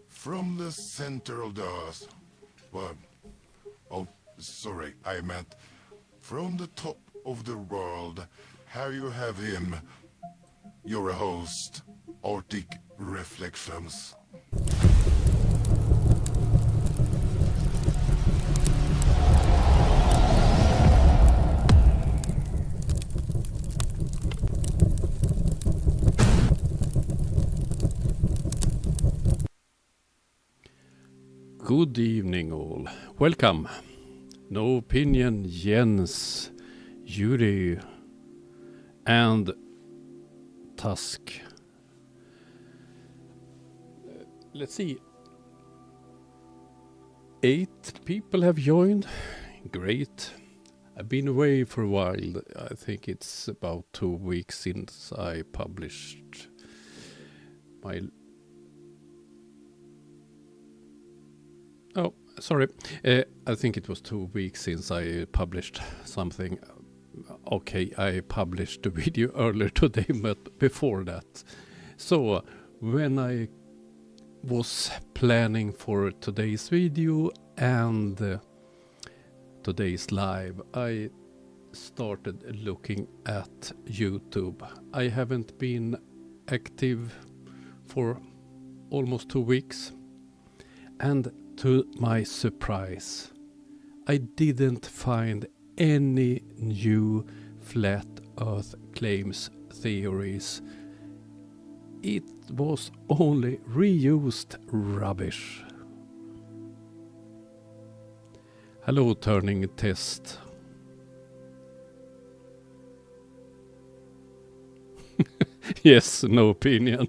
From the center of the earth. Well, oh, sorry, I meant from the top of the world. Here you have him, your host, Arctic Reflections. Good evening all. Welcome. No Opinion, Jens, Yuri, and Tusk. Let's see. 8 people have joined. Great. I've been away for a while. I think it's about 2 weeks since I published my... Oh, sorry. I think it was 2 weeks since I published something. Okay, I published a video earlier today, but before that. So, when I was planning for today's video and today's live, I started looking at YouTube. I haven't been active for almost 2 weeks, and to my surprise, I didn't find any new flat earth claims theories. It was only reused rubbish. Hello, Turning Test. Yes, no opinion.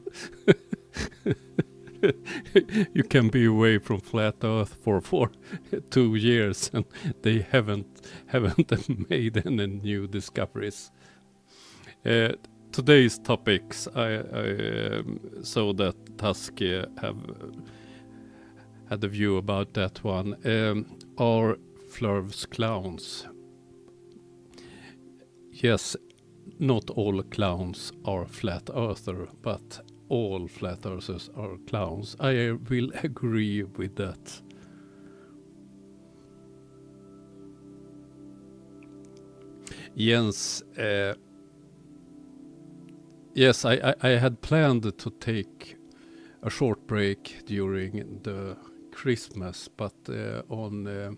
You can be away from flat earth for 2 years and they haven't made any new discoveries. Today's topics, I saw that Tusk have had a view about that one. Are Flurv's clowns? Yes, not all clowns are flat earther, but all flat earthers are clowns. I will agree with that. Jens, yes, I had planned to take a short break during the Christmas, but on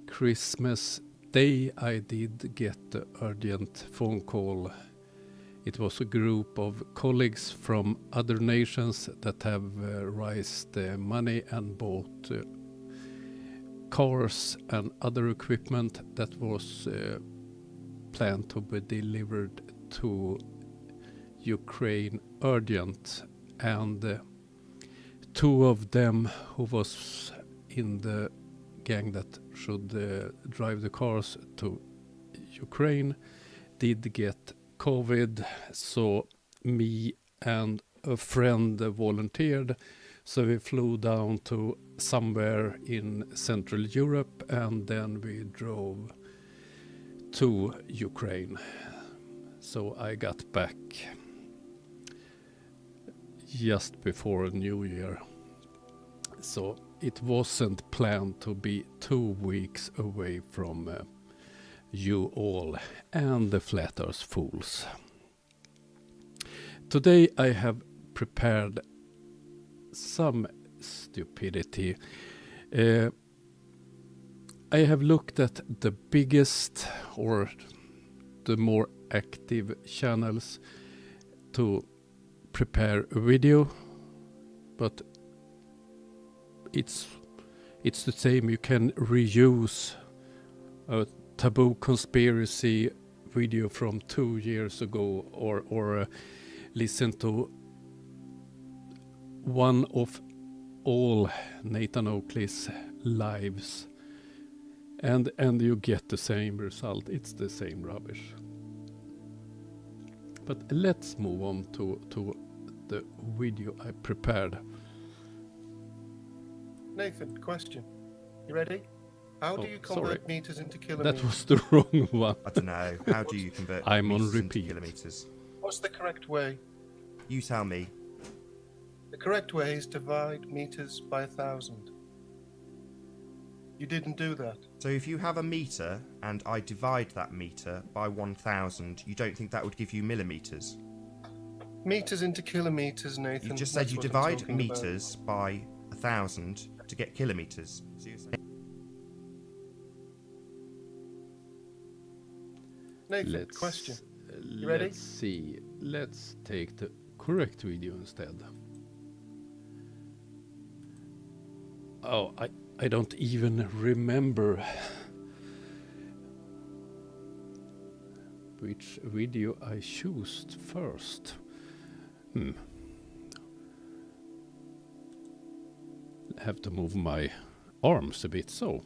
Christmas Day I did get an urgent phone call. It was a group of colleagues from other nations that have raised money and bought cars and other equipment that was planned to be delivered to Ukraine urgent. And 2 of them who was in the gang that should drive the cars to Ukraine did get COVID, so me and a friend volunteered. So we flew down to somewhere in Central Europe and then we drove to Ukraine. So I got back just before New Year. So it wasn't planned to be 2 weeks away from you all and the flat earth fools. Today I have prepared some stupidity. I have looked at the biggest or the more active channels to prepare a video, but it's the same. You can reuse a taboo conspiracy video from 2 years ago, or listen to one of all Nathan Oakley's lives, and you get the same result. It's the same rubbish. But let's move on to the video I prepared. Nathan, question. You ready? How do Oh, you convert sorry. meters into kilometers? That was the wrong one. I don't know. How do you convert I'm on meters into repeat. kilometers? What's the correct way? You tell me. The correct way is divide meters by 1,000. You didn't do that. So if you have a meter and I divide that meter by 1,000, you don't think that would give you millimeters? Meters into kilometers, Nathan. You just said That's you what I'm divide talking about. meters by 1,000 to get kilometers. So you're saying Nathan, question. You ready? Let's see. Let's take the correct video instead. Oh, I don't even remember which video I chose first. Have to move my arms a bit, so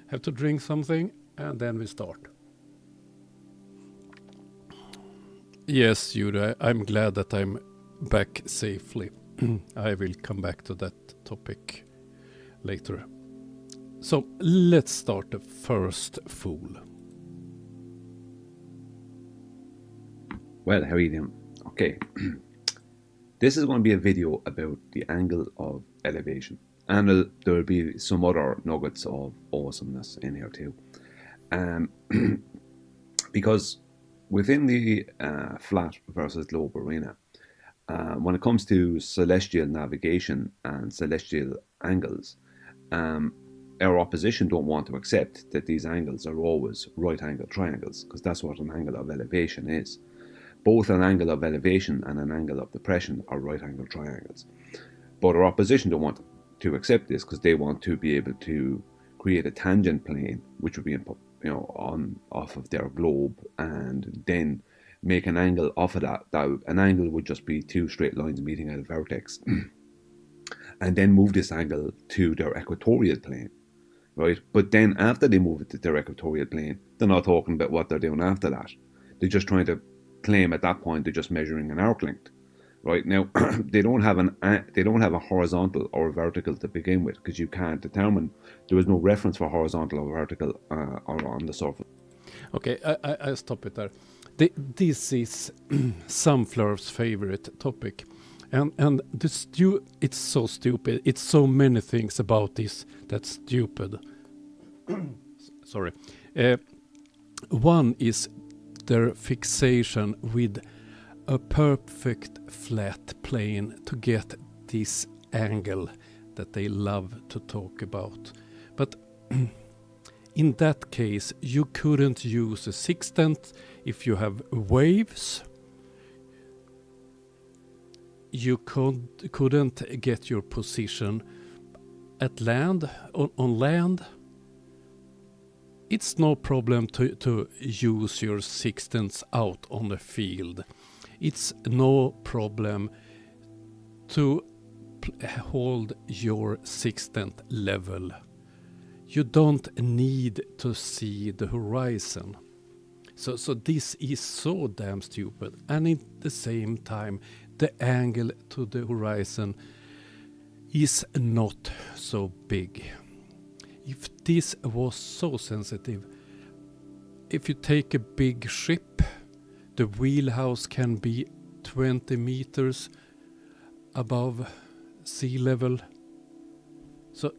have to drink something and then we start. Yes, Judah, I'm glad that I'm back safely. I will come back to that topic later. So let's start the first fool. Well, how are you doing? Okay, this is going to be a video about the angle of elevation, and there will be some other nuggets of awesomeness in here too. Because within the flat versus globe arena, when it comes to celestial navigation and celestial angles, our opposition don't want to accept that these angles are always right angle triangles, because that's what an angle of elevation is. Both an angle of elevation and an angle of depression are right angle triangles. But our opposition don't want to accept this, because they want to be able to create a tangent plane, which would be off of their globe, and then make an angle off of that. An angle would just be two straight lines meeting at a vertex, and then move this angle to their equatorial plane, right? But then after they move it to their equatorial plane, they're not talking about what they're doing after that. They're just trying to claim at that point they're just measuring an arc length, right? Now they don't have a horizontal or a vertical to begin with, because you can't determine. There is no reference for horizontal or vertical or on the surface. Okay, I stop it there. This is Sunflower's favorite topic, and it's so stupid. It's so many things about this that's stupid. Sorry. One is their fixation with a perfect flat plane to get this angle that they love to talk about. But in that case, you couldn't use a sextant if you have waves. You couldn't get your position at land, on land. It's no problem to use your sextants out on the field. It's no problem to hold your sextant level. You don't need to see the horizon. So this is so damn stupid. And at the same time, the angle to the horizon is not so big. If this was so sensitive, if you take a big ship, the wheelhouse can be 20 meters above sea level. So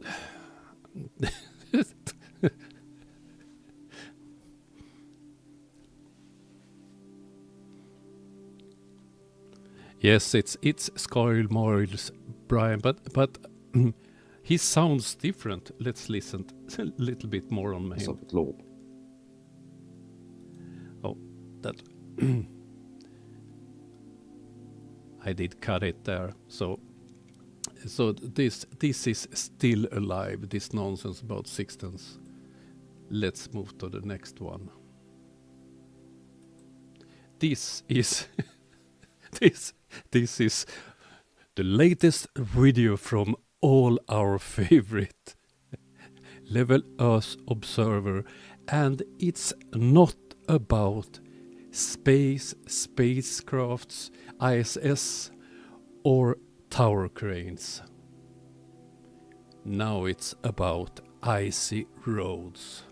yes, it's Scarl Morris, Brian, but he sounds different. Let's listen a little bit more on him. Of the globe. Oh, that I did cut it there. So this is still alive. This nonsense about sextants. Let's move to the next one. This is this is the latest video from all our favorite Level Earth Observer, and it's not about space, spacecrafts, ISS or tower cranes. Now it's about icy roads.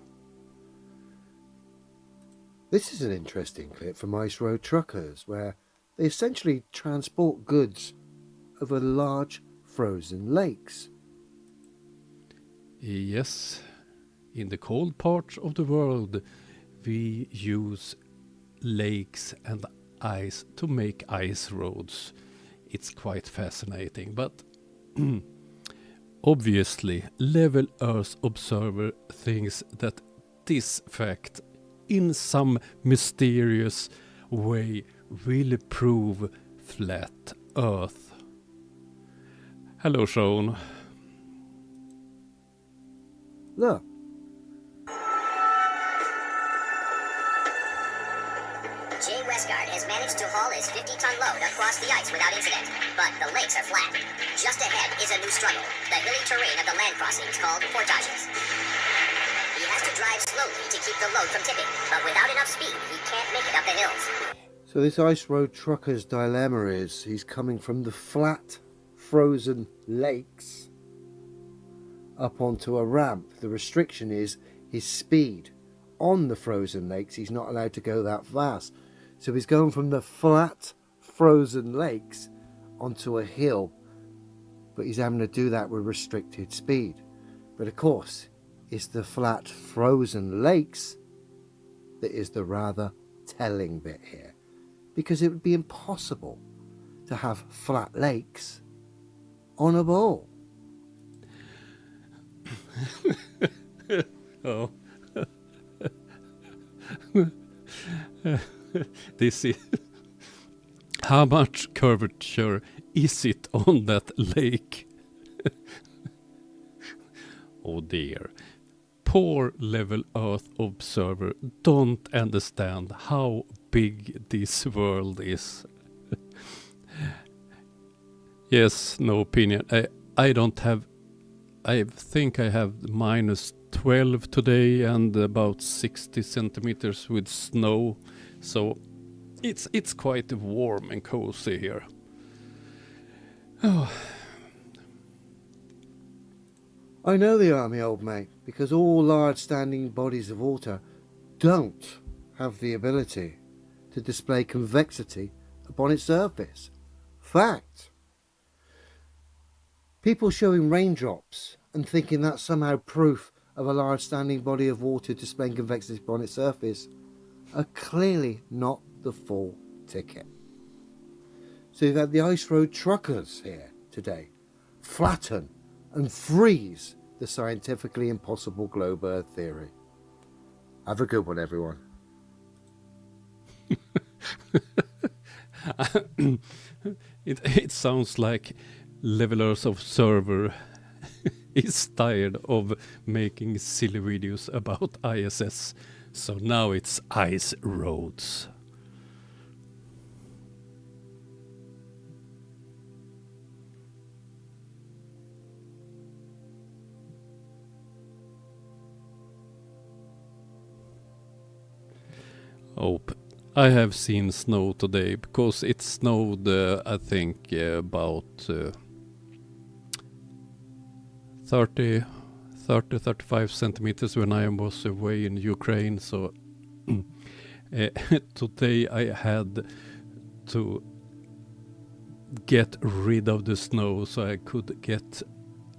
This is an interesting clip from Ice Road Truckers, where they essentially transport goods over large frozen lakes. Yes, in the cold parts of the world, we use lakes and ice to make ice roads. It's quite fascinating, but obviously, Level Earth Observer thinks that this fact, in some mysterious way, will prove flat Earth. Hello, Sean. Look, Jay Westgard has managed to haul his 50-ton load across the ice without incident, but the lakes are flat. Just ahead is a new struggle, the hilly terrain of the land crossings called portages. He has to drive slowly to keep the load from tipping, but without enough speed, he can't make it up the hills. so this Ice Road Trucker's dilemma is he's coming from the flat, frozen lakes up onto a ramp. The restriction is his speed. On the frozen lakes, he's not allowed to go that fast. So he's going from the flat, frozen lakes onto a hill, but he's having to do that with restricted speed. But of course, it's the flat, frozen lakes that is the rather telling bit here, because it would be impossible to have flat lakes on a ball. Oh. This is how much curvature is it on that lake? Oh dear. Poor Level Earth Observer don't understand how big this world is. Yes, no opinion. I don't have. I think I have -12 today and about 60 centimeters with snow, so it's quite warm and cozy here. Oh. I know the army, old mate, because all large standing bodies of water don't have the ability to display convexity upon its surface. Fact. People showing raindrops and thinking that's somehow proof of a large standing body of water displaying convexity upon its surface are clearly not the full ticket. So you've had the Ice Road Truckers here today flatten and freeze the scientifically impossible globe Earth theory. Have a good one, everyone. It sounds like Level Earth Observer is tired of making silly videos about ISS, so now it's ice roads. Oh, I have seen snow today because it snowed, I think, about 35 centimeters when I was away in Ukraine. So today I had to get rid of the snow so I could get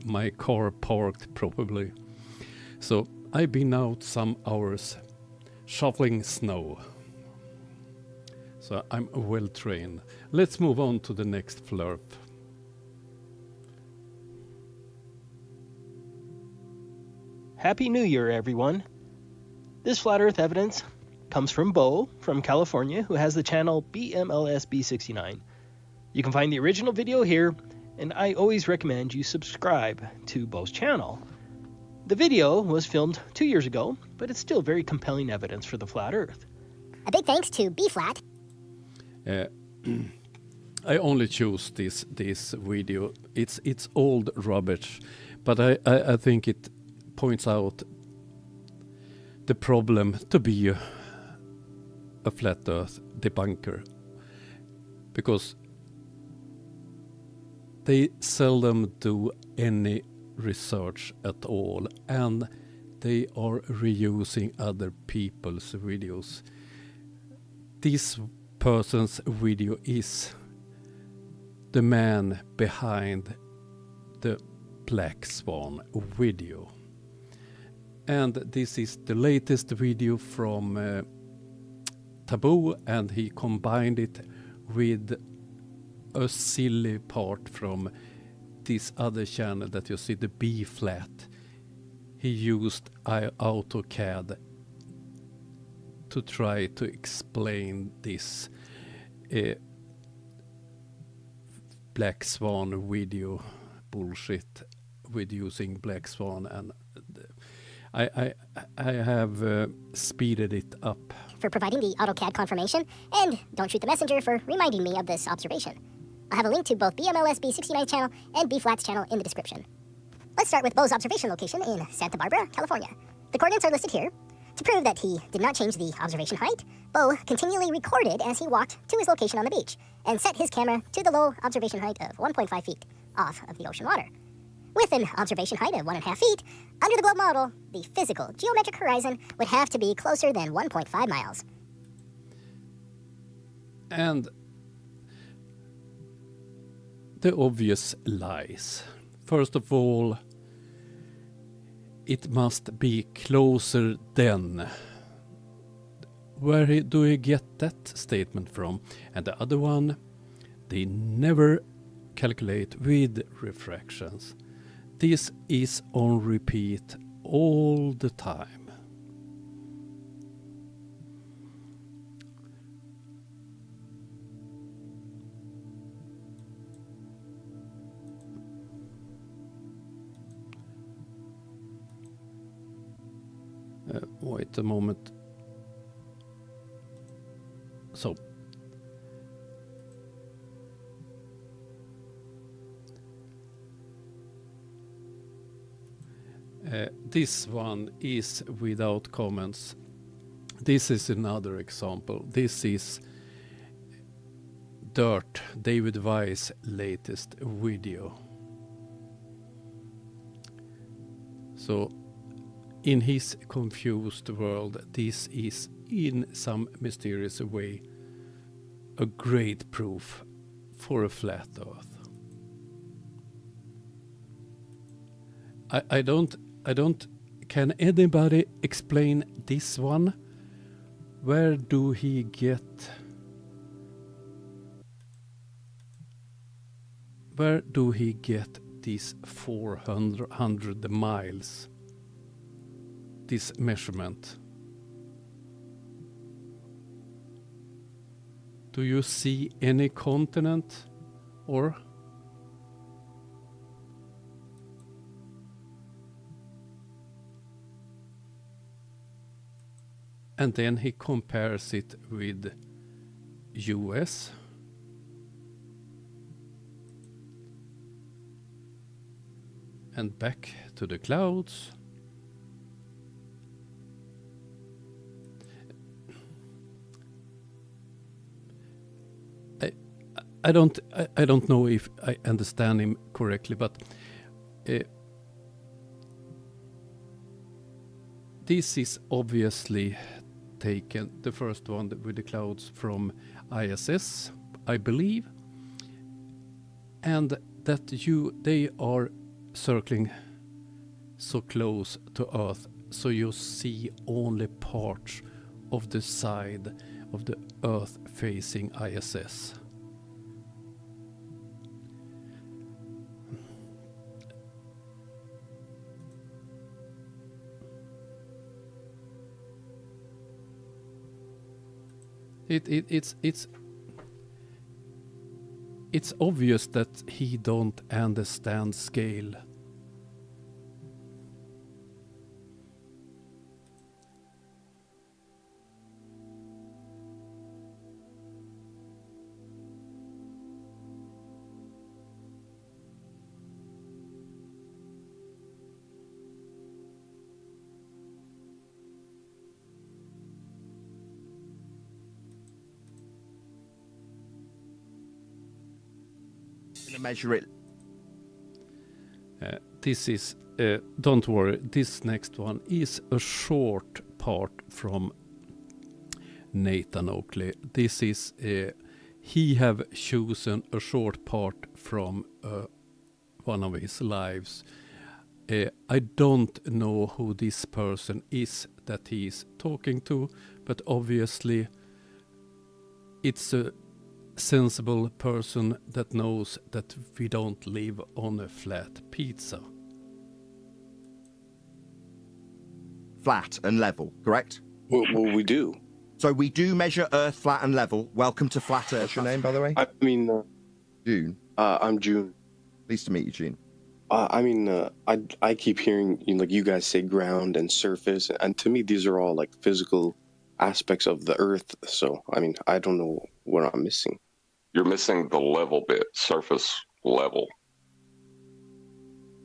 my car parked properly. So I've been out some hours shoveling snow. So I'm well trained. Let's move on to the next flurp. Happy New Year, everyone. This Flat Earth evidence comes from Bo from California, who has the channel BMLSB69. You can find the original video here, and I always recommend you subscribe to Bo's channel. The video was filmed 2 years ago, but it's still very compelling evidence for the Flat Earth. A big thanks to B-Flat. I only choose this video. It's old rubbish, but I think it points out the problem to be a flat earth debunker, because they seldom do any research at all, and they are reusing other people's videos. This person's video is the man behind the Black Swan video. And this is the latest video from Taboo, and he combined it with a silly part from this other channel that you see, the B flat. He used AutoCAD to try to explain this Black Swan video bullshit with using Black Swan, and I have speeded it up. For providing the AutoCAD confirmation, and Don't Shoot the Messenger for reminding me of this observation. I'll have a link to both BMLSB 69 channel and B-Flat's channel in the description. Let's start with Bo's observation location in Santa Barbara, California. The coordinates are listed here. To prove that he did not change the observation height, Bo continually recorded as he walked to his location on the beach and set his camera to the low observation height of 1.5 feet off of the ocean water. With an observation height of 1.5 feet, under the globe model, the physical geometric horizon would have to be closer than 1.5 miles. And the obvious lies. First of all, it must be closer than. Where do you get that statement from? And the other one, they never calculate with refractions. This is on repeat all the time. Wait a moment. So. This one is without comments. This is another example. This is Dirt, David Weiss' latest video. So, in his confused world, this is in some mysterious way a great proof for a flat earth. I don't, can anybody explain this one? Where do he get these 400 miles? This measurement. Do you see any continent or? And then he compares it with US. And back to the clouds. I don't know if I understand him correctly, but this is obviously taken, the first one with the clouds, from ISS, I believe, and that they are circling so close to Earth, so you see only parts of the side of the Earth facing ISS. It's obvious that he don't understand scale. Measure it. this is, don't worry, this next one is a short part from Nathan Oakley. This is, he have chosen a short part from one of his lives. I don't know who this person is that he is talking to, but obviously it's a sensible person that knows that we don't live on a flat pizza. Flat and level, correct? Well, we do. So we do measure Earth flat and level. Welcome to Flat Earth. What's your name, by the way? I mean, June. I'm June. Pleased to meet you, June. I keep hearing like you guys say ground and surface, and to me these are all like physical aspects of the Earth. So I mean, I don't know what I'm missing. You're missing the level bit, surface level.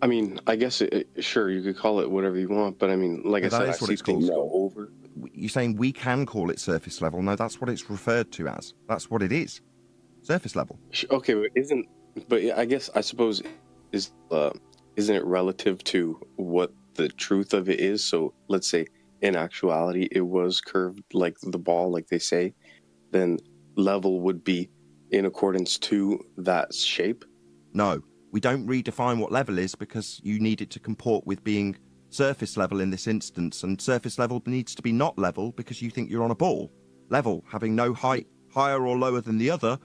I mean, I guess sure you could call it whatever you want, but I mean, like I said, I see things go over. You're saying we can call it surface level? No, that's what it's referred to as. That's what it is. Surface level. Okay, but I guess I suppose isn't it relative to what the truth of it is? So let's say in actuality it was curved like the ball, like they say, then level would be in accordance to that shape? No, we don't redefine what level is because you need it to comport with being surface level in this instance, and surface level needs to be not level because you think you're on a ball. Level, having no height higher or lower than the other.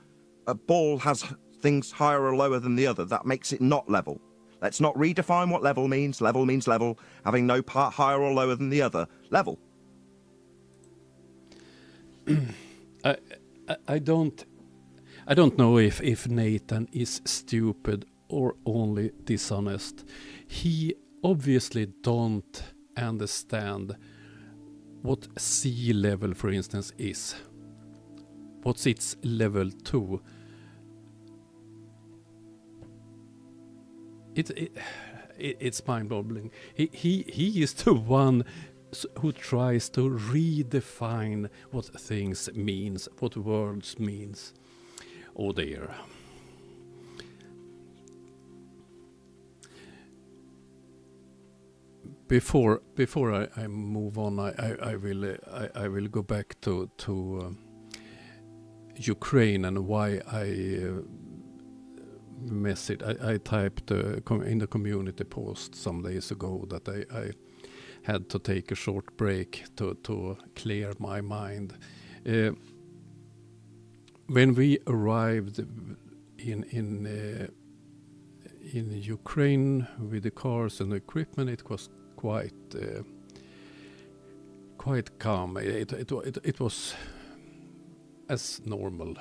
A ball has things higher or lower than the other. That makes it not level. Let's not redefine what level means. Level means level, having no part higher or lower than the other. Level. I don't know if Nathan is stupid or only dishonest. He obviously don't understand what sea level, for instance, is. What's its level 2? It's mind-boggling. He is the one who tries to redefine what things means, what words means. Oh dear. Before I move on, I will go back to Ukraine and why I message. I typed in the community post some days ago that I had to take a short break to clear my mind. When we arrived in Ukraine with the cars and the equipment, it was quite calm. It was as normal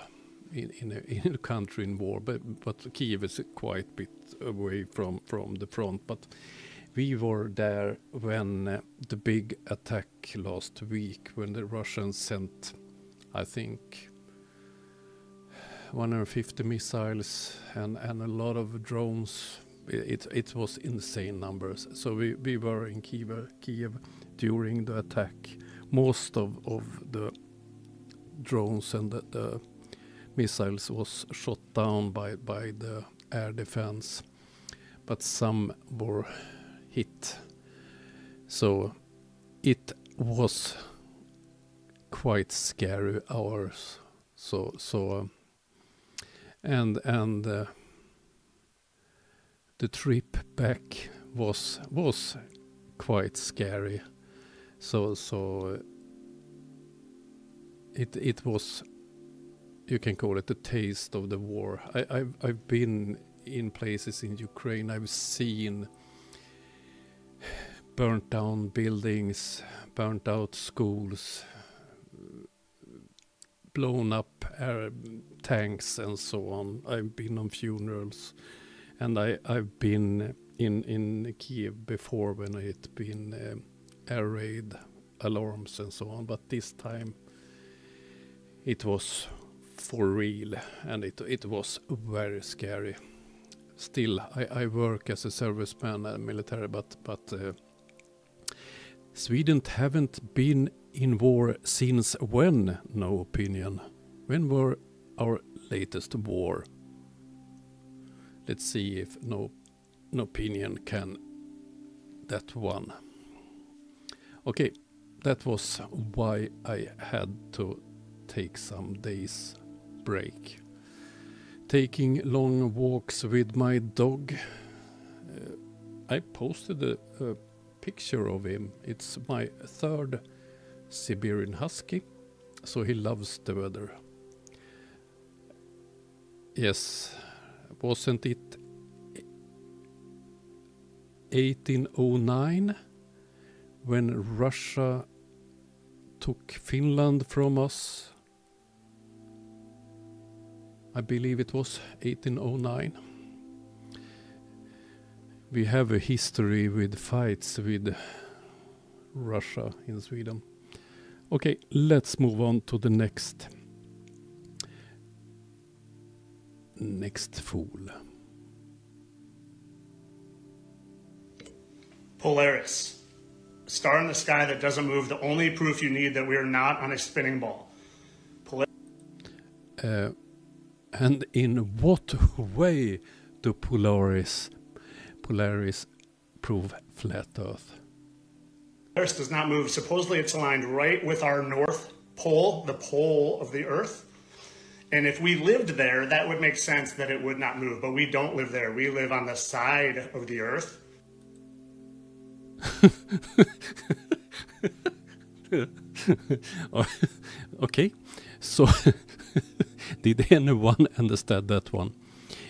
in a country in war, but Kiev is quite a bit away from the front. But we were there when the big attack last week, when the Russians sent, I think, 150 missiles and a lot of drones. It was insane numbers. So we were in Kiev during the attack. Most of the drones and the missiles was shot down by the air defense, but some were hit. So it was quite scary hours. And the trip back was quite scary. So it was, you can call it the taste of the war. I've been in places in Ukraine. I've seen burnt down buildings, burnt out schools, blown up air tanks and so on. I've been on funerals, and I've been in Kiev before when it been air raid alarms and so on. But this time it was for real, and it was very scary. Still, I work as a serviceman and military, but Sweden haven't been in war since when? No opinion. When were our latest war? Let's see if no opinion can that one. Okay, that was why I had to take some days break. Taking long walks with my dog. I posted a picture of him. It's my third Siberian Husky, so he loves the weather. Yes, wasn't it 1809 when Russia took Finland from us? I believe it was 1809. We have a history with fights with Russia in Sweden. Okay, let's move on to the next fool. Polaris, a star in the sky that doesn't move, the only proof you need that we are not on a spinning ball. And in what way do Polaris prove flat Earth? Polaris does not move. Supposedly it's aligned right with our North Pole, the pole of the Earth. And if we lived there, that would make sense that it would not move. But we don't live there. We live on the side of the Earth. Okay, so did anyone understand that one?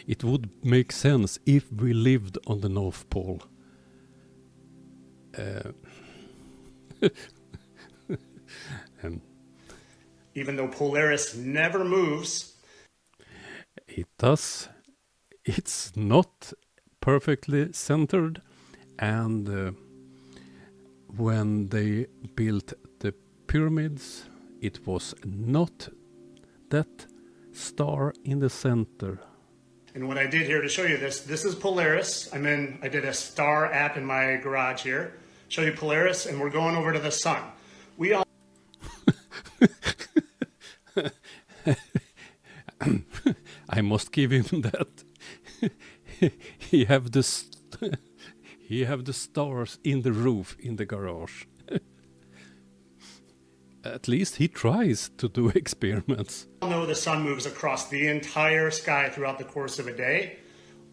It would make sense if we lived on the North Pole. Even though Polaris never moves. It does. It's not perfectly centered, and when they built the pyramids, it was not that star in the center. And what I did here to show you this is Polaris. I did a star app in my garage here. Show you Polaris, and we're going over to the sun. We all I must give him that. he have the stars in the roof in the garage. At least he tries to do experiments. know the sun moves across the entire sky throughout the course of a day,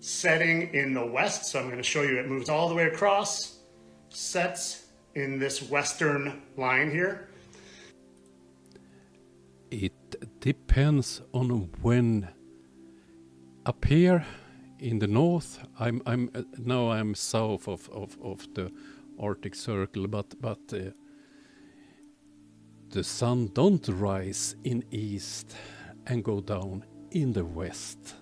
setting in the west. So I'm going to show you it moves all the way across, sets in this western line here. It depends on when. Up here in the north, I'm south of the Arctic Circle, but the sun don't rise in east and go down in the west.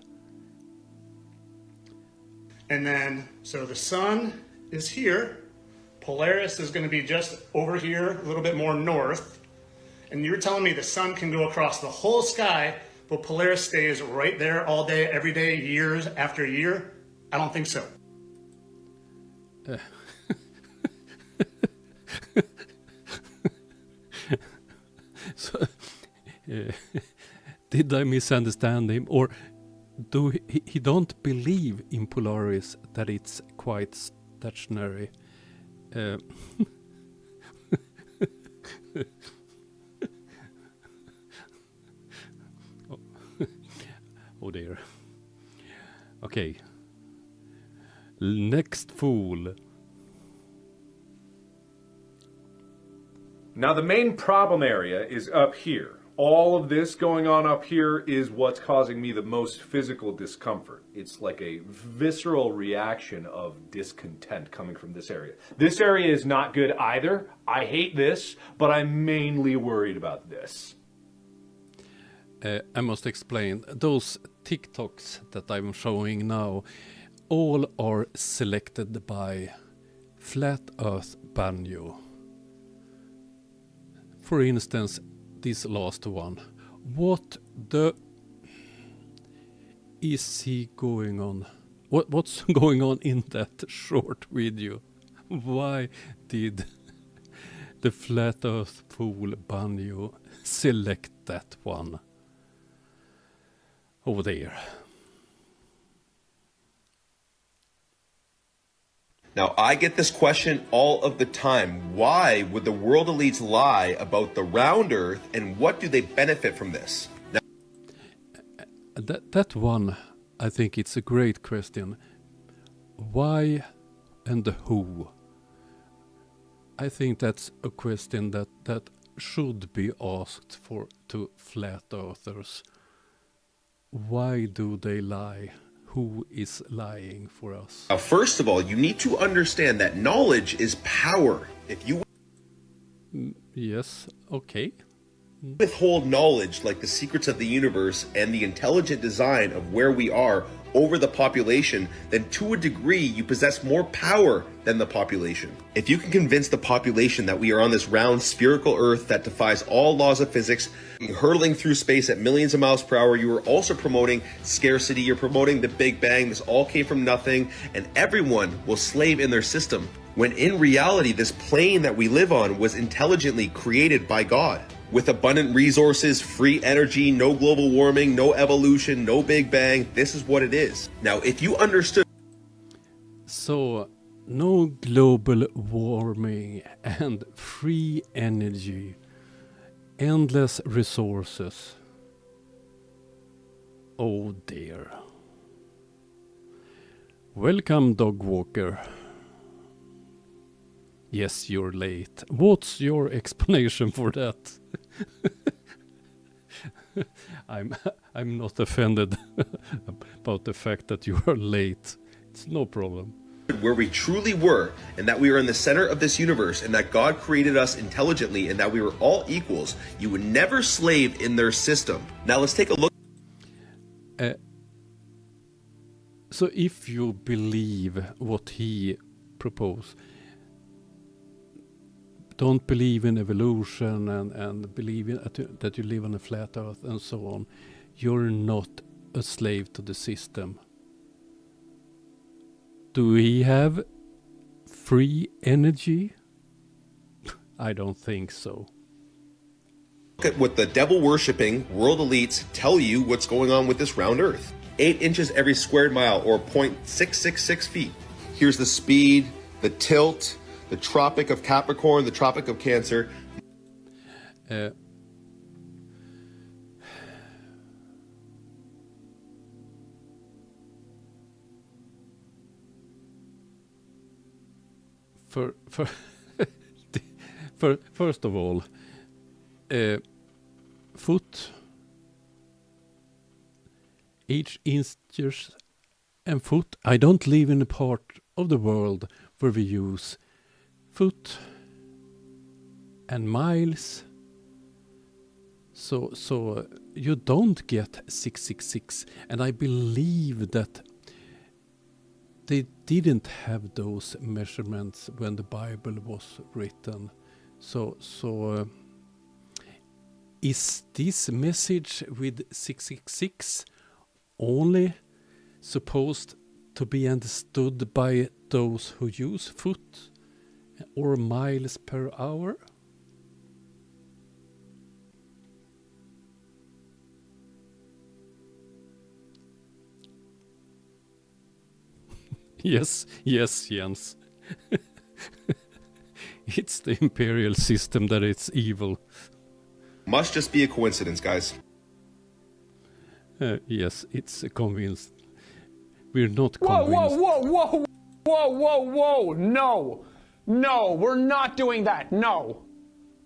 And then, so the sun is here. Polaris is going to be just over here, a little bit more north. And you're telling me the sun can go across the whole sky, but Polaris stays right there all day, every day, years after year? I don't think so. So, did I misunderstand him, or do he don't believe in Polaris that it's quite stationary? Oh dear. Okay. Next fool. Now the main problem area is up here. All of this going on up here is what's causing me the most physical discomfort. It's like a visceral reaction of discontent coming from this area. This area is not good either. I hate this, but I'm mainly worried about this. I must explain. Those TikToks that I'm showing now, all are selected by Flat Earth Banjo. For instance, this last one. What the is he going on? What's going on in that short video? Why did the Flat Earth Fool Banjo select that one? Over there. Now, I get this question all of the time. Why would the world elites lie about the round Earth, and what do they benefit from this? Now, That one, I think it's a great question. Why and who? I think that's a question that should be asked to flat earthers. Why do they lie? Who is lying for us? now, first of all, you need to understand that knowledge is power. If you Yes, okay. withhold knowledge like the secrets of the universe and the intelligent design of where we are over the population, then to a degree you possess more power than the population. If you can convince the population that we are on this round spherical Earth that defies all laws of physics, hurtling through space at millions of miles per hour, you are also promoting scarcity, you're promoting the Big Bang, this all came from nothing, and everyone will slave in their system. When in reality, this plane that we live on was intelligently created by God. With abundant resources, free energy, no global warming, no evolution, no Big Bang, this is what it is. Now, if you understood... So, no global warming and free energy, endless resources. Oh dear. Welcome, dog walker. Yes, you're late. What's your explanation for that? I'm not offended about the fact that you are late. It's no problem. Where we truly were, and that we are in the center of this universe, and that God created us intelligently, and that we were all equals, you would never slave in their system. Now let's take a look. So if you believe what he proposed, don't believe in evolution and believe in, that you live on a flat earth and so on, you're not a slave to the system. Do we have free energy? I don't think so. Look at what the devil-worshipping world elites tell you what's going on with this round Earth. 8 inches every squared mile, or 0.666 feet. Here's the speed, the tilt, the Tropic of Capricorn, the Tropic of Cancer. First of all, foot, 8 inches and foot. I don't live in a part of the world where we use foot and miles. So you don't get 666. And I believe that they didn't have those measurements when the Bible was written. So is this message with 666 only supposed to be understood by those who use foot or miles per hour? Yes, Jens. It's the imperial system that it's evil. Must just be a coincidence, guys. Yes, it's convinced. We're not convinced. Whoa. No, we're not doing that. No.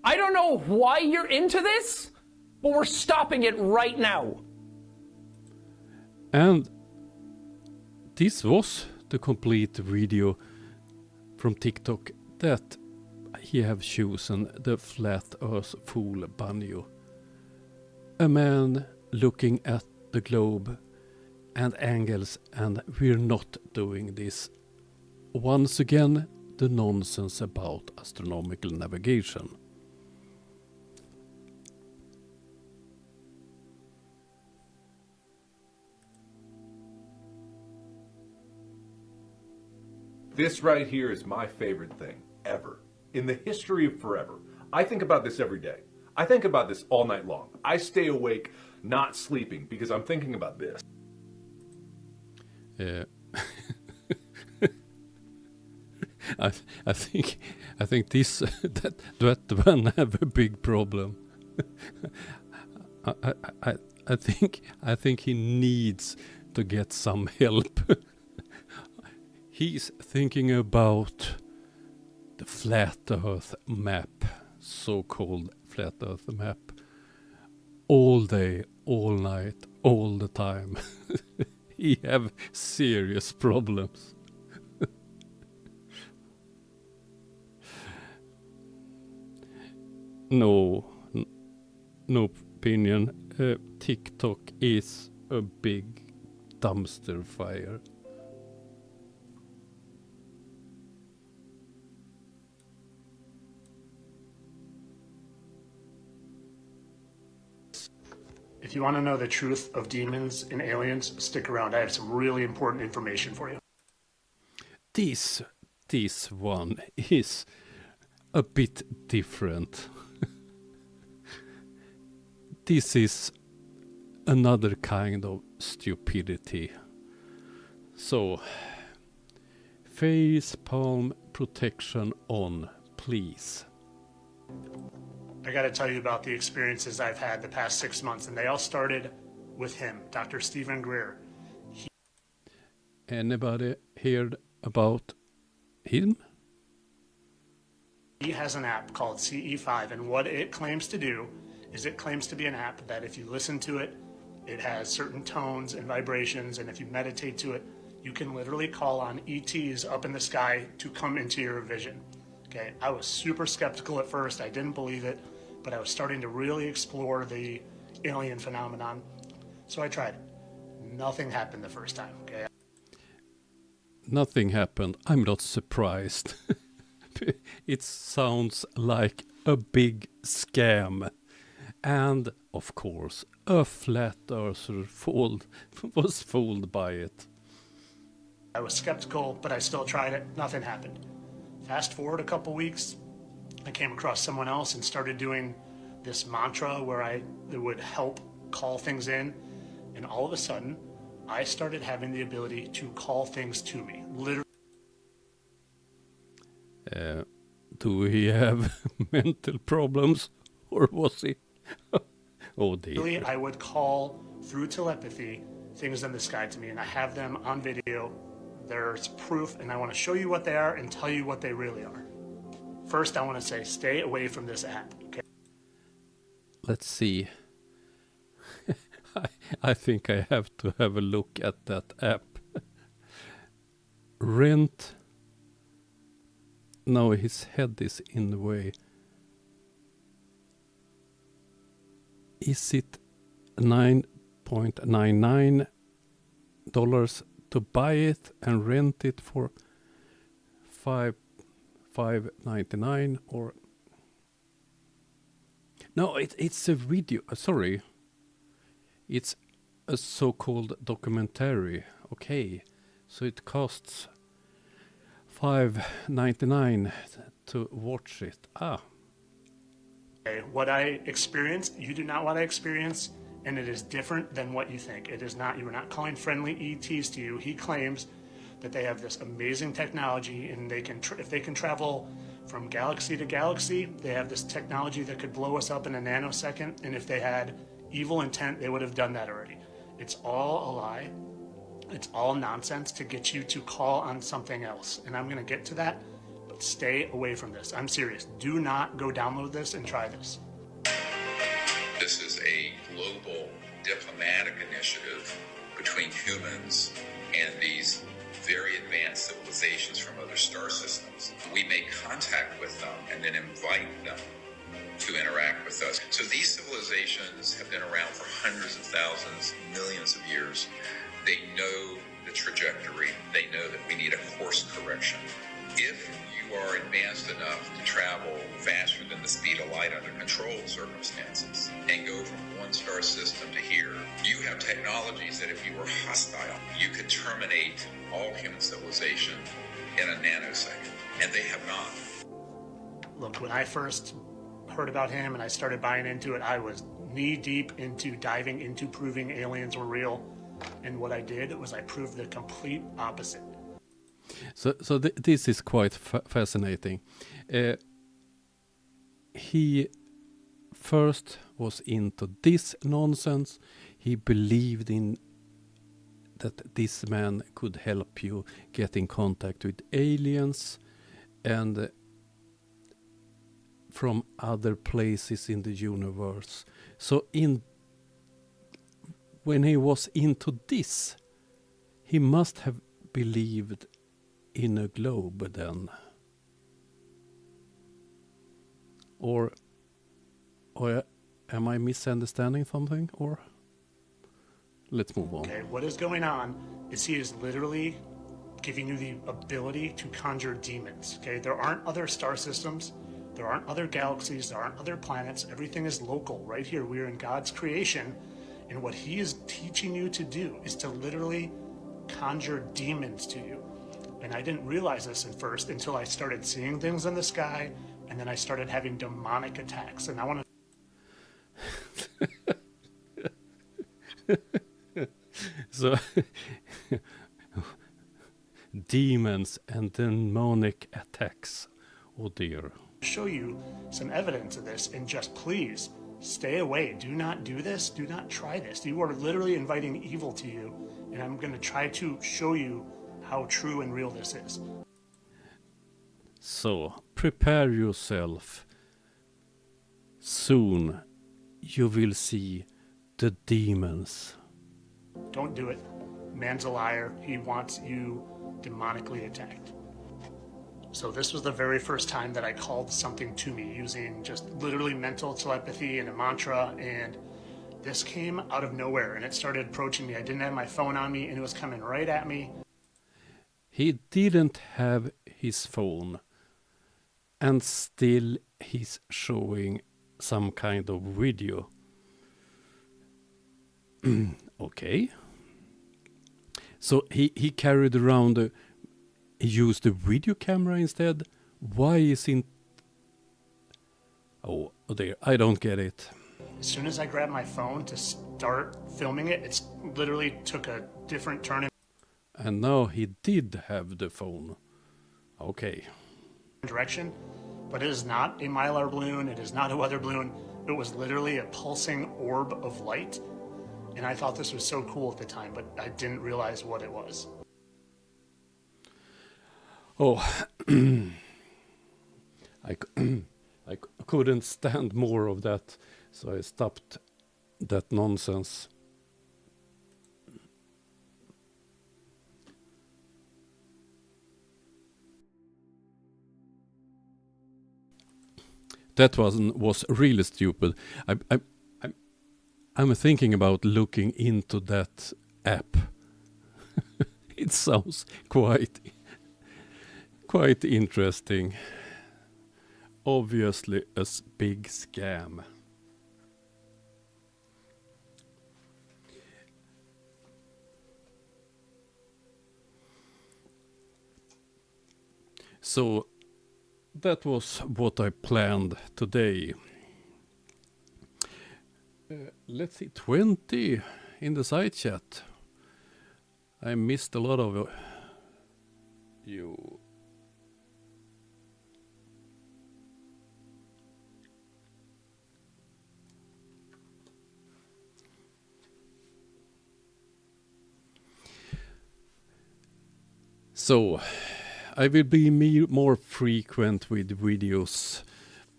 I don't know why you're into this, but we're stopping it right now. And this was the complete video from TikTok that he have chosen the flat earth fool Banjo. A man looking at the globe and angles, and we're not doing this. Once again, the nonsense about astronomical navigation. This right here is my favorite thing ever in the history of forever. I think about this every day. I think about this all night long. I stay awake, not sleeping, because I'm thinking about this. I think this that one have a big problem. I think he needs to get some help. He's thinking about the flat Earth map, so-called flat Earth map, all day, all night, all the time. He have serious problems. No opinion. TikTok is a big dumpster fire. If you want to know the truth of demons and aliens, stick around. I have some really important information for you. This one is a bit different. This is another kind of stupidity. So, face palm protection on, please. I got to tell you about the experiences I've had the past 6 months, and they all started with him, Dr. Stephen Greer. Anybody heard about him? He has an app called CE5, and what it claims to do is it claims to be an app that if you listen to it, it has certain tones and vibrations, and if you meditate to it, you can literally call on ETs up in the sky to come into your vision. Okay, I was super skeptical at first. I didn't believe it, but I was starting to really explore the alien phenomenon. So I tried it. Nothing happened the first time, okay? Nothing happened. I'm not surprised. It sounds like a big scam. And, of course, a flat earther was fooled by it. I was skeptical, but I still tried it. Nothing happened. Fast forward a couple weeks, I came across someone else and started doing this mantra where it would help call things in. And all of a sudden, I started having the ability to call things to me. Literally. Do he have mental problems? Or was he? Oh dear. I would call through telepathy things in the sky to me, and I have them on video. There's proof, and I want to show you what they are and tell you what they really are. First, I want to say, stay away from this app, okay? Let's see. I think I have to have a look at that app. Rent. No, his head is in the way. Is it $9.99 to buy it and rent it for $5.99 or? No, it's a video. Sorry, it's a so-called documentary. Okay, so it costs $5.99 to watch it. Okay, what I experienced, you do not want to experience, and it is different than what you think. It is not, you are not calling friendly ETs to you. He claims that they have this amazing technology, and they can, if they can travel from galaxy to galaxy, they have this technology that could blow us up in a nanosecond, and if they had evil intent, they would have done that already. It's all a lie. It's all nonsense to get you to call on something else, and I'm going to get to that. Stay away from this. I'm serious. Do not go download this and try this. This is a global diplomatic initiative between humans and these very advanced civilizations from other star systems. We make contact with them and then invite them to interact with us. So these civilizations have been around for hundreds of thousands, millions of years. They know the trajectory. They know that we need a course correction. If you are advanced enough to travel faster than the speed of light under controlled circumstances and go from one star system to here, you have technologies that if you were hostile, you could terminate all human civilization in a nanosecond, and they have not. Look, when I first heard about him and I started buying into it, I was knee deep into diving into proving aliens were real, and what I did was I proved the complete opposite. So this is quite fascinating. He first was into this nonsense. He believed in that this man could help you get in contact with aliens and from other places in the universe. So when he was into this, he must have believed in a globe then. Or am I misunderstanding something? Or let's move on. Okay, what is going on is he is literally giving you the ability to conjure demons. Okay, there aren't other star systems, there aren't other galaxies, there aren't other planets. Everything is local. Right here, we are in God's creation, and what he is teaching you to do is to literally conjure demons to you. And I didn't realize this at first until I started seeing things in the sky, and then I started having demonic attacks. And I want to so demons and demonic attacks. Oh dear. Show you some evidence of this, and just please stay away. Do not do this. Do not try this. You are literally inviting evil to you, and I'm going to try to show you how true and real this is. So prepare yourself. Soon you will see the demons. Don't do it. Man's a liar. He wants you demonically attacked. So this was the very first time that I called something to me using just literally mental telepathy and a mantra, and this came out of nowhere and it started approaching me. I didn't have my phone on me and it was coming right at me. He didn't have his phone, and still he's showing some kind of video. Okay. So he carried around he used a video camera instead. Why isn't... Oh dear, I don't get it. As soon as I grabbed my phone to start filming it, it's literally took a different turn. And now he did have the phone. Okay. Direction, but it is not a mylar balloon. It is not a weather balloon. It was literally a pulsing orb of light. And I thought this was so cool at the time, but I didn't realize what it was. Oh, I couldn't stand more of that, so I stopped that nonsense. That was really stupid. I'm thinking about looking into that app. It sounds quite interesting. Obviously a big scam. So that was what I planned today. Let's see, 20 in the side chat. I missed a lot of you. So, I will be more frequent with videos,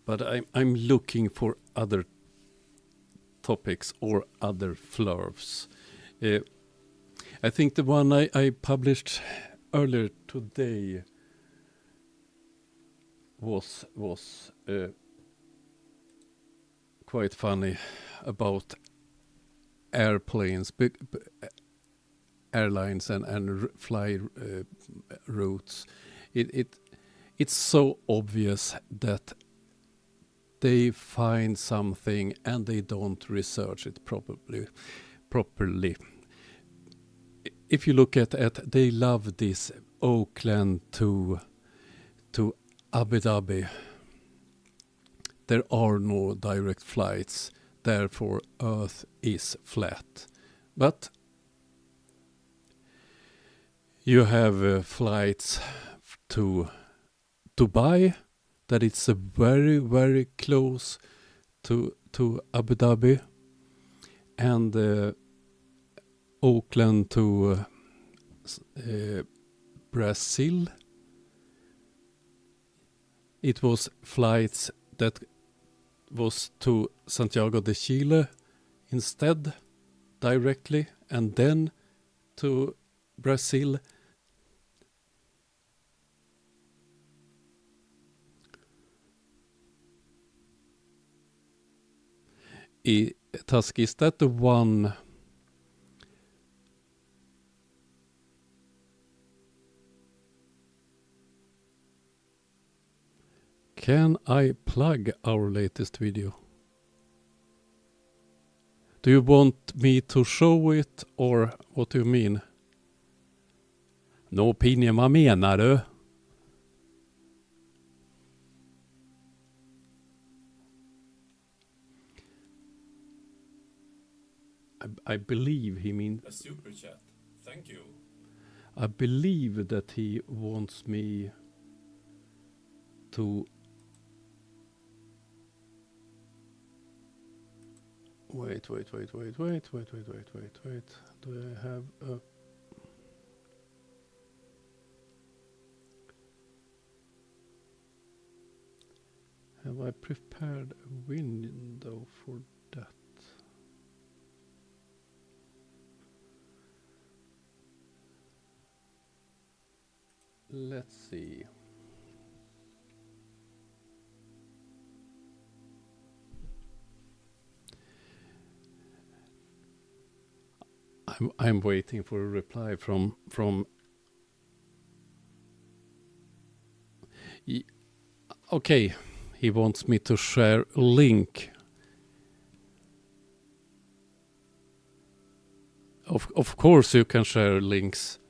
but I'm looking for other topics or other flurfs. I think the one I published earlier today was quite funny about airplanes, airlines and fly routes. It's so obvious that they find something and they don't research it properly. If you look at they love this Oakland to Abu Dhabi. There are no direct flights, therefore Earth is flat. But You have flights to Dubai, that it's very, very close to Abu Dhabi, and Auckland to Brazil. It was flights that was to Santiago de Chile instead, directly, and then to Brazil. Tusk, is that the one? Can I plug our latest video? Do you want me to show it, or what do you mean? No opinion, vad menar du? I believe he means a super chat. Thank you. I believe that he wants me to wait. Do I have a have I prepared a window for that? Let's see. I'm waiting for a reply from okay, he wants me to share a link. Of course you can share links.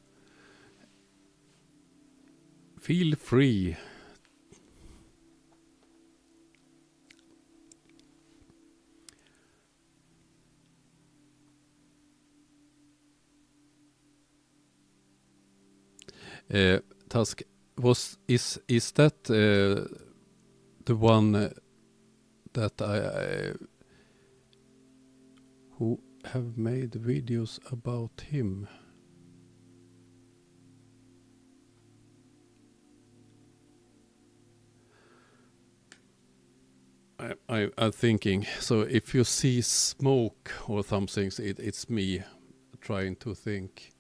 Feel free. Tusk, is that the one that I who have made videos about him? I'm thinking, so if you see smoke or something, it's me trying to think.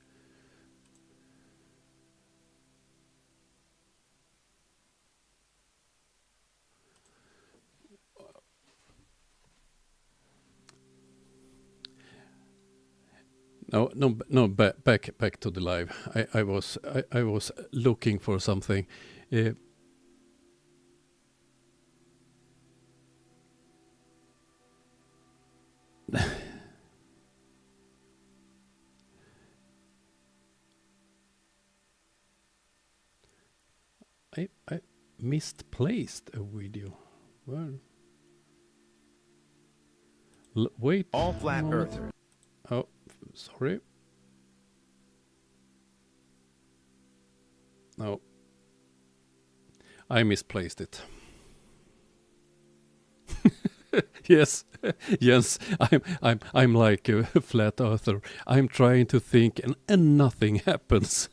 No, back to the live. I was looking for something. I misplaced a video. Where? Wait. All flat earthers. Oh, sorry. No. I misplaced it. Yes, yes. I'm like a flat earther. I'm trying to think, and nothing happens.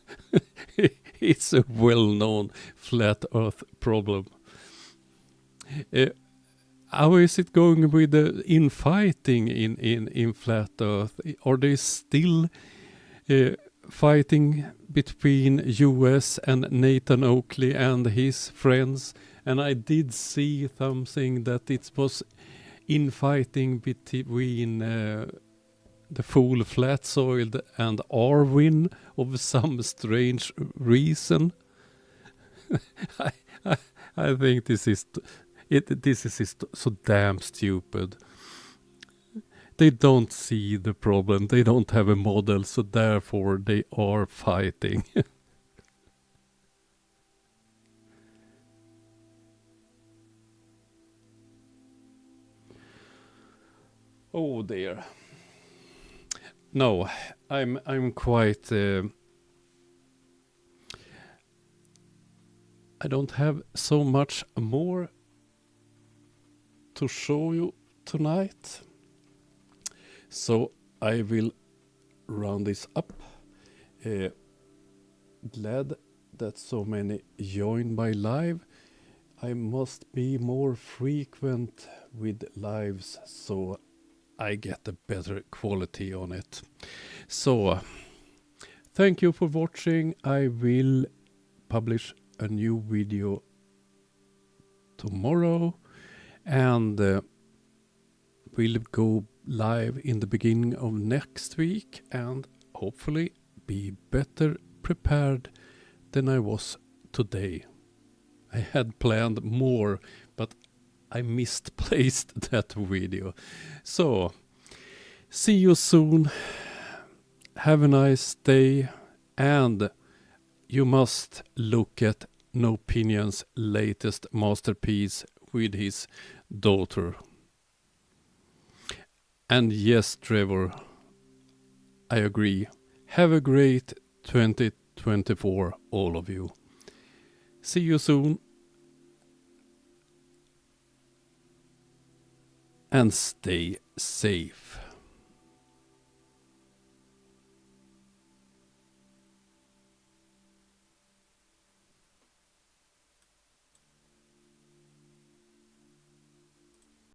It's a well-known flat Earth problem. How is it going with the infighting in flat Earth? Are they still fighting between US and Nathan Oakley and his friends? And I did see something that it was infighting between the fool flat soiled and Arwin of some strange reason. I think this is so damn stupid. They don't see the problem. They don't have a model, so therefore they are fighting. Oh dear. No, I'm quite I don't have so much more to show you tonight. So I will round this up. Glad that so many joined my live. I must be more frequent with lives so I get a better quality on it. So thank you for watching. I will publish a new video tomorrow, and we'll go live in the beginning of next week and hopefully be better prepared than I was today. I had planned more, but I misplaced that video. So, see you soon. Have a nice day, and you must look at No Opinion's latest masterpiece with his daughter. And yes, Trevor, I agree. Have a great 2024, all of you. See you soon. And stay safe.